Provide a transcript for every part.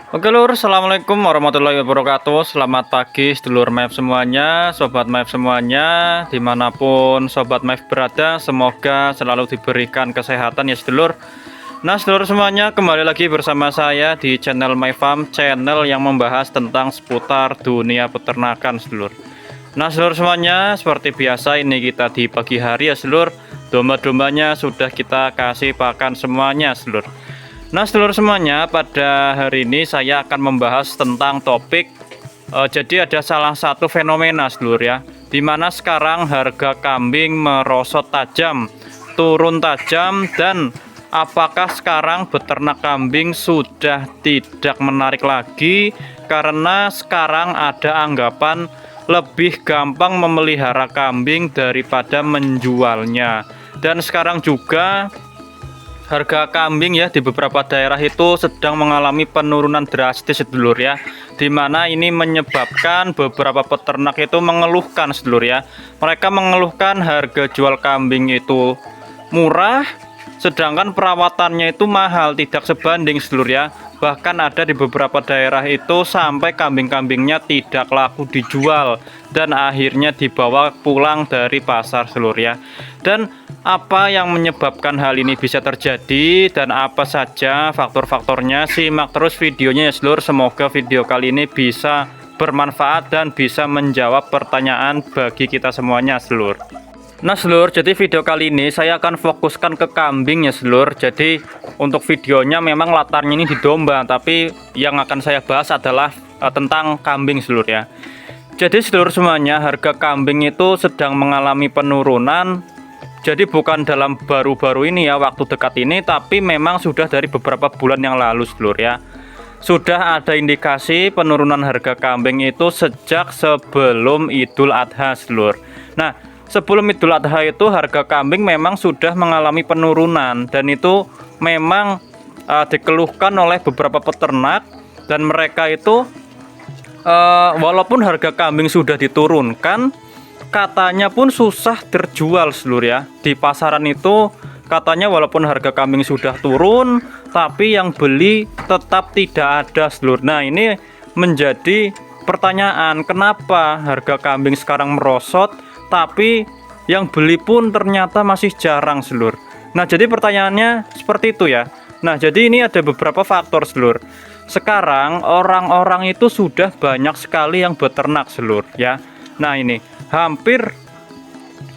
Oke lur, assalamualaikum warahmatullahi wabarakatuh. Selamat pagi sedulur Map semuanya, sobat Map semuanya, dimanapun sobat Map berada, semoga selalu diberikan kesehatan ya sedulur. Nah sedulur semuanya, kembali lagi bersama saya di channel My Farm, channel yang membahas tentang seputar dunia peternakan sedulur. Nah sedulur semuanya, seperti biasa ini kita di pagi hari ya sedulur. Domba-dombanya sudah kita kasih pakan semuanya sedulur. Nah sedulur semuanya, pada hari ini saya akan membahas tentang topik jadi ada salah satu fenomena sedulur ya, dimana sekarang harga kambing merosot tajam, turun tajam, dan apakah sekarang beternak kambing sudah tidak menarik lagi karena sekarang ada anggapan lebih gampang memelihara kambing daripada menjualnya. Dan sekarang juga harga kambing ya di beberapa daerah itu sedang mengalami penurunan drastis sedulur ya, dimana ini menyebabkan beberapa peternak itu mengeluhkan sedulur ya. Mereka mengeluhkan harga jual kambing itu murah, sedangkan perawatannya itu mahal, tidak sebanding sedulur ya. Bahkan ada di beberapa daerah itu sampai kambing-kambingnya tidak laku dijual dan akhirnya dibawa pulang dari pasar sedulur ya. Dan apa yang menyebabkan hal ini bisa terjadi dan apa saja faktor-faktornya, simak terus videonya ya sedulur. Semoga video kali ini bisa bermanfaat dan bisa menjawab pertanyaan bagi kita semuanya sedulur. Nah sedulur, jadi video kali ini saya akan fokuskan ke kambing ya sedulur. Jadi untuk videonya memang latarnya ini di domba, tapi yang akan saya bahas adalah tentang kambing sedulur ya. Jadi sedulur semuanya, harga kambing itu sedang mengalami penurunan. Jadi bukan dalam baru-baru ini ya, waktu dekat ini, tapi memang sudah dari beberapa bulan yang lalu sedulur ya. Sudah ada indikasi penurunan harga kambing itu sejak sebelum Idul Adha sedulur. Nah, sebelum Idul Adha itu harga kambing memang sudah mengalami penurunan, dan itu memang dikeluhkan oleh beberapa peternak, dan mereka itu walaupun harga kambing sudah diturunkan, katanya pun susah terjual sedulur ya. Di pasaran itu katanya walaupun harga kambing sudah turun, tapi yang beli tetap tidak ada sedulur. Nah ini menjadi pertanyaan, kenapa harga kambing sekarang merosot tapi yang beli pun ternyata masih jarang sedulur. Nah jadi pertanyaannya seperti itu ya. Nah jadi ini ada beberapa faktor sedulur. Sekarang orang-orang itu sudah banyak sekali yang beternak sedulur ya. Nah ini hampir,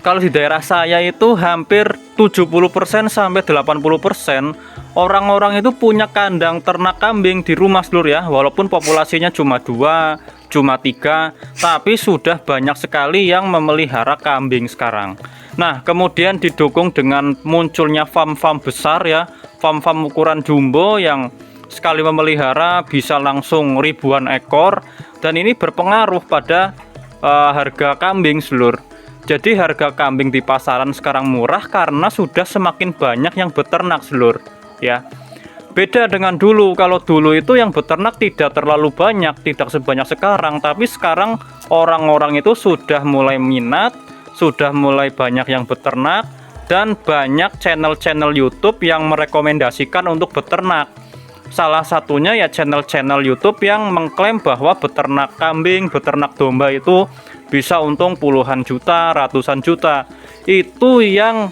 kalau di daerah saya itu hampir 70% sampai 80% orang-orang itu punya kandang ternak kambing di rumah sedulur ya. Walaupun populasinya cuma 2, cuma 3, tapi sudah banyak sekali yang memelihara kambing sekarang. Nah kemudian didukung dengan munculnya farm-farm besar ya, farm-farm ukuran jumbo yang sekali memelihara bisa langsung ribuan ekor, dan ini berpengaruh pada harga kambing sedulur. Jadi harga kambing di pasaran sekarang murah karena sudah semakin banyak yang beternak sedulur ya. Beda dengan dulu, kalau dulu itu yang beternak tidak terlalu banyak, tidak sebanyak sekarang, tapi sekarang orang-orang itu sudah mulai minat, sudah mulai banyak yang beternak, dan banyak channel-channel YouTube yang merekomendasikan untuk beternak. Salah satunya ya channel-channel YouTube yang mengklaim bahwa beternak kambing, beternak domba itu bisa untung puluhan juta, ratusan juta. Itu yang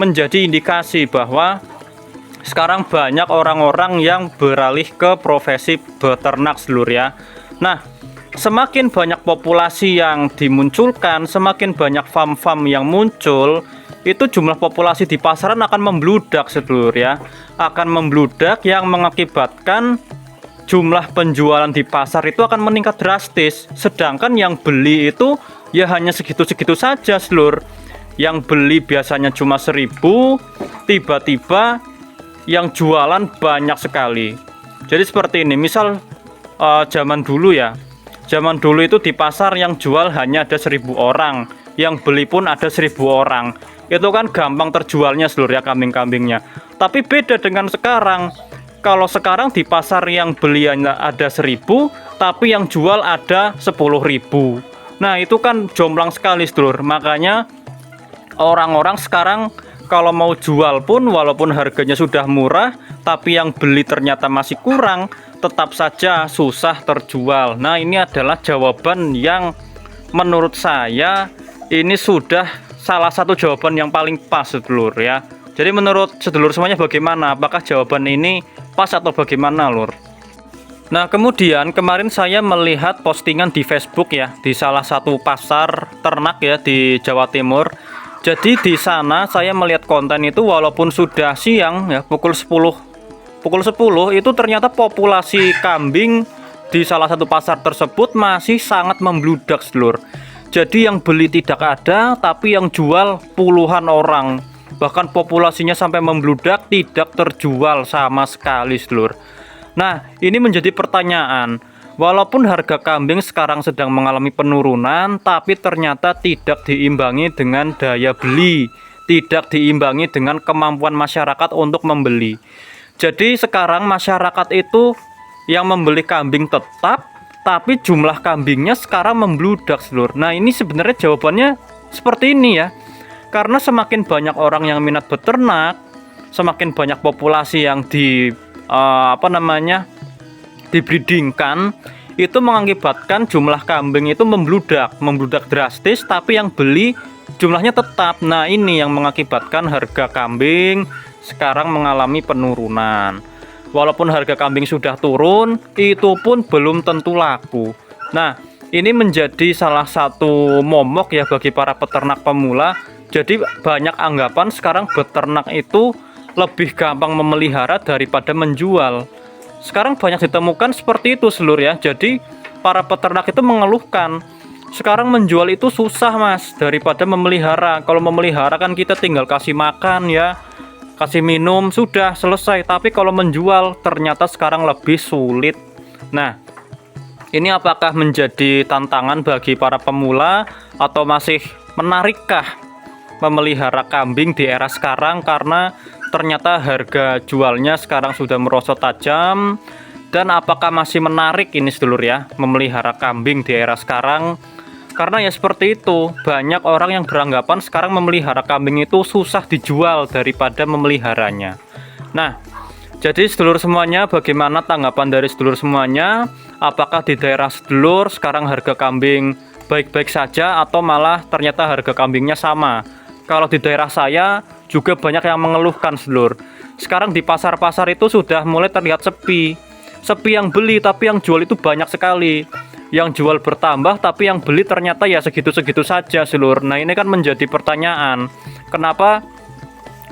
menjadi indikasi bahwa sekarang banyak orang-orang yang beralih ke profesi beternak sedulur ya. Nah, semakin banyak populasi yang dimunculkan, semakin banyak farm-farm yang muncul, itu jumlah populasi di pasaran akan membludak sedulur ya, akan membludak yang mengakibatkan jumlah penjualan di pasar itu akan meningkat drastis, sedangkan yang beli itu ya hanya segitu-segitu saja sedulur. Yang beli biasanya cuma 1000, tiba-tiba yang jualan banyak sekali. Jadi seperti ini, misal zaman dulu ya, zaman dulu itu di pasar yang jual hanya ada 1000 orang, yang beli pun ada 1000 orang. Itu kan gampang terjualnya sedulur ya kambing-kambingnya. Tapi beda dengan sekarang. Kalau sekarang di pasar yang beliannya ada 1000, tapi yang jual ada 10.000. Nah itu kan jomplang sekali sedulur. Makanya orang-orang sekarang kalau mau jual pun walaupun harganya sudah murah, tapi yang beli ternyata masih kurang, tetap saja susah terjual. Nah, ini adalah jawaban yang menurut saya ini sudah salah satu jawaban yang paling pas, sedulur ya. Jadi menurut sedulur semuanya bagaimana? Apakah jawaban ini pas atau bagaimana, Lur? Nah, kemudian kemarin saya melihat postingan di Facebook ya, di salah satu pasar ternak ya di Jawa Timur. Jadi di sana saya melihat konten itu walaupun sudah siang ya, pukul 10 itu ternyata populasi kambing di salah satu pasar tersebut masih sangat membludak, sedulur. Jadi yang beli tidak ada, tapi yang jual puluhan orang. Bahkan populasinya sampai membludak, tidak terjual sama sekali, sedulur. Nah, ini menjadi pertanyaan. Walaupun harga kambing sekarang sedang mengalami penurunan, tapi ternyata tidak diimbangi dengan daya beli, tidak diimbangi dengan kemampuan masyarakat untuk membeli. Jadi sekarang masyarakat itu yang membeli kambing tetap, tapi jumlah kambingnya sekarang membludak, sedulur. Nah, ini sebenarnya jawabannya seperti ini ya. Karena semakin banyak orang yang minat beternak, semakin banyak populasi yang dibreedingkan, itu mengakibatkan jumlah kambing itu membludak drastis, tapi yang beli jumlahnya tetap. Nah, ini yang mengakibatkan harga kambing sekarang mengalami penurunan. Walaupun harga kambing sudah turun, itu pun belum tentu laku. Nah, ini menjadi salah satu momok ya bagi para peternak pemula. Jadi banyak anggapan sekarang beternak itu lebih gampang memelihara daripada menjual. Sekarang banyak ditemukan seperti itu, seluruh ya. Jadi para peternak itu mengeluhkan sekarang menjual itu susah, Mas, daripada memelihara. Kalau memelihara kan kita tinggal kasih makan ya, kasih minum, sudah selesai. Tapi kalau menjual ternyata sekarang lebih sulit. Nah, ini apakah menjadi tantangan bagi para pemula atau masih menarikkah memelihara kambing di era sekarang, karena ternyata harga jualnya sekarang sudah merosot tajam? Dan apakah masih menarik ini, sedulur ya, memelihara kambing di era sekarang? Karena ya seperti itu, banyak orang yang beranggapan sekarang memelihara kambing itu susah dijual daripada memeliharanya. Nah, jadi sedulur semuanya, bagaimana tanggapan dari sedulur semuanya? Apakah di daerah sedulur sekarang harga kambing baik-baik saja atau malah ternyata harga kambingnya sama? Kalau di daerah saya juga banyak yang mengeluhkan, sedulur. Sekarang di pasar-pasar itu sudah mulai terlihat sepi. Sepi yang beli, tapi yang jual itu banyak sekali. Yang jual bertambah, tapi yang beli ternyata ya segitu-segitu saja, sedulur. Nah, ini kan menjadi pertanyaan. Kenapa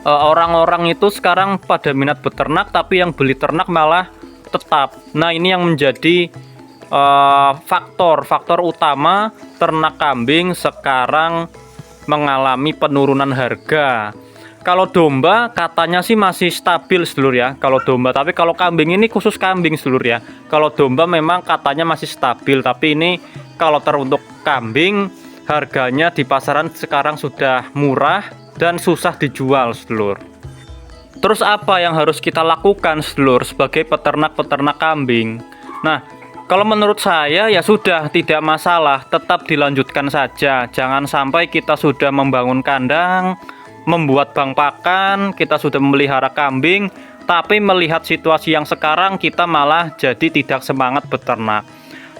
orang-orang itu sekarang pada minat beternak, tapi yang beli ternak malah tetap. Nah, ini yang menjadi faktor utama ternak kambing sekarang mengalami penurunan harga. Kalau domba katanya sih masih stabil, sedulur ya, kalau domba. Tapi kalau kambing ini khusus kambing, sedulur ya. Kalau domba memang katanya masih stabil, tapi ini kalau teruntuk kambing harganya di pasaran sekarang sudah murah dan susah dijual, sedulur. Terus apa yang harus kita lakukan, sedulur, sebagai peternak-peternak kambing? Nah, kalau menurut saya ya sudah, tidak masalah, tetap dilanjutkan saja. Jangan sampai kita sudah membangun kandang, membuat bank pakan, kita sudah memelihara kambing, tapi melihat situasi yang sekarang kita malah jadi tidak semangat beternak.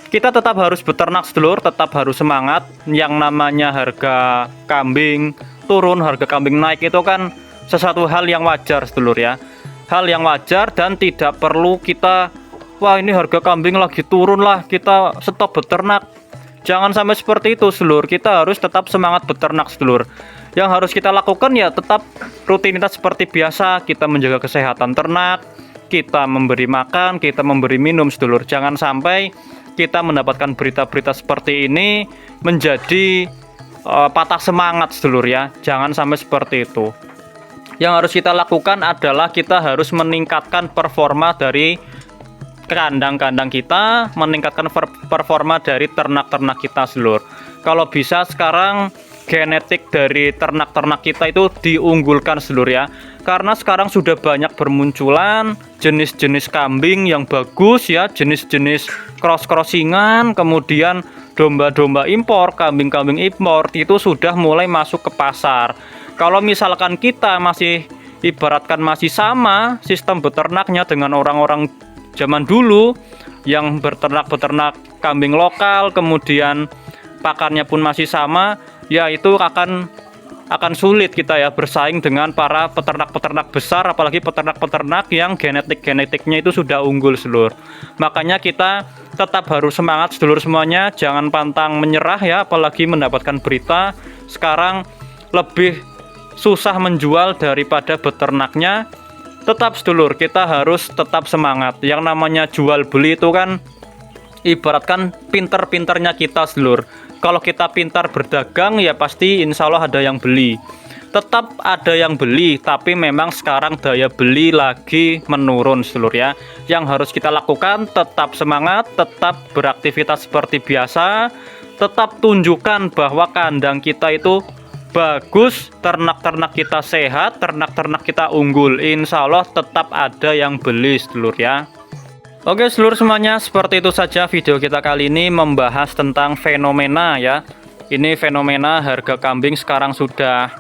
Kita tetap harus beternak, sedulur, tetap harus semangat. Yang namanya harga kambing turun, harga kambing naik itu kan sesuatu hal yang wajar, sedulur ya. Hal yang wajar dan tidak perlu kita, wah ini harga kambing lagi turun lah, kita stop beternak. Jangan sampai seperti itu, sedulur. Kita harus tetap semangat beternak, sedulur. Yang harus kita lakukan ya tetap rutinitas seperti biasa. Kita menjaga kesehatan ternak, kita memberi makan, kita memberi minum, sedulur. Jangan sampai kita mendapatkan berita-berita seperti ini menjadi patah semangat, sedulur ya. Jangan sampai seperti itu. Yang harus kita lakukan adalah kita harus meningkatkan performa dari kandang-kandang kita, meningkatkan performa dari ternak-ternak kita, sedulur. Kalau bisa sekarang genetik dari ternak-ternak kita itu diunggulkan, sedulur ya. Karena sekarang sudah banyak bermunculan jenis-jenis kambing yang bagus ya, jenis-jenis cross-crossingan, kemudian domba-domba impor, kambing-kambing impor itu sudah mulai masuk ke pasar. Kalau misalkan kita masih ibaratkan masih sama sistem beternaknya dengan orang-orang zaman dulu yang beternak kambing lokal, kemudian pakannya pun masih sama, ya itu akan sulit kita ya bersaing dengan para peternak-peternak besar, apalagi peternak-peternak yang genetiknya itu sudah unggul sedulur. Makanya kita tetap harus semangat sedulur semuanya, jangan pantang menyerah ya, apalagi mendapatkan berita sekarang lebih susah menjual daripada beternaknya. Tetap sedulur, kita harus tetap semangat. Yang namanya jual beli itu kan ibaratkan pinter-pinternya kita sedulur. Kalau kita pintar berdagang ya pasti insya Allah ada yang beli. Tetap ada yang beli, tapi memang sekarang daya beli lagi menurun sedulur ya. Yang harus kita lakukan tetap semangat, tetap beraktivitas seperti biasa, tetap tunjukkan bahwa kandang kita itu bagus, ternak-ternak kita sehat, ternak-ternak kita unggul. Insya Allah tetap ada yang beli sedulur ya. Oke sedulur semuanya, seperti itu saja video kita kali ini membahas tentang fenomena ya. Ini fenomena harga kambing sekarang sudah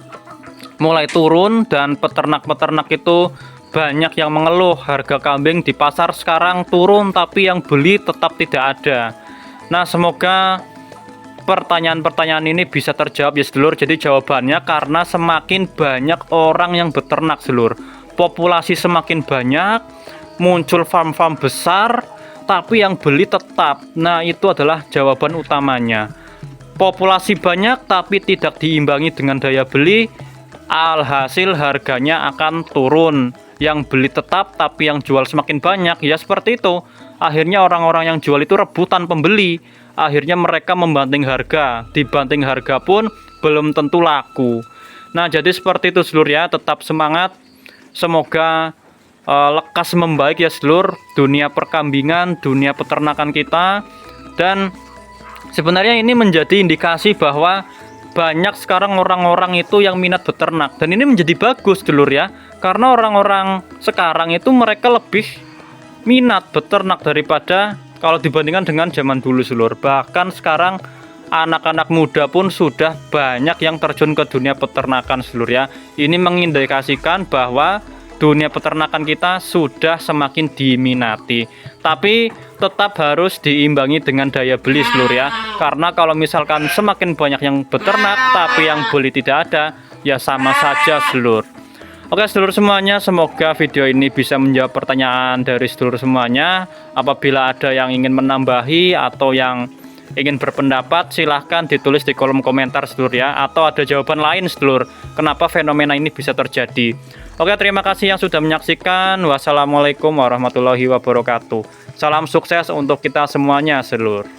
mulai turun dan peternak-peternak itu banyak yang mengeluh harga kambing di pasar sekarang turun tapi yang beli tetap tidak ada. Nah semoga pertanyaan-pertanyaan ini bisa terjawab ya sedulur. Jadi jawabannya karena semakin banyak orang yang beternak sedulur, populasi semakin banyak, muncul farm-farm besar, tapi yang beli tetap. Nah itu adalah jawaban utamanya. Populasi banyak tapi tidak diimbangi dengan daya beli, alhasil harganya akan turun. Yang beli tetap tapi yang jual semakin banyak, ya seperti itu. Akhirnya orang-orang yang jual itu rebutan pembeli. Akhirnya mereka membanting harga, dibanting harga pun belum tentu laku. Nah jadi seperti itu sedulur ya, tetap semangat. Semoga lekas membaik ya sedulur dunia perkambingan, dunia peternakan kita. Dan sebenarnya ini menjadi indikasi bahwa banyak sekarang orang-orang itu yang minat beternak, dan ini menjadi bagus sedulur ya, karena orang-orang sekarang itu mereka lebih minat beternak daripada kalau dibandingkan dengan zaman dulu sedulur. Bahkan sekarang anak-anak muda pun sudah banyak yang terjun ke dunia peternakan sedulur ya. Ini mengindikasikan bahwa dunia peternakan kita sudah semakin diminati. Tapi tetap harus diimbangi dengan daya beli sedulur ya. Karena kalau misalkan semakin banyak yang beternak tapi yang beli tidak ada, ya sama saja sedulur. Oke sedulur semuanya, semoga video ini bisa menjawab pertanyaan dari sedulur semuanya. Apabila ada yang ingin menambahi atau yang ingin berpendapat, silahkan ditulis di kolom komentar sedulur ya. Atau ada jawaban lain sedulur, kenapa fenomena ini bisa terjadi. Oke, terima kasih yang sudah menyaksikan. Wassalamualaikum warahmatullahi wabarakatuh. Salam sukses untuk kita semuanya sedulur.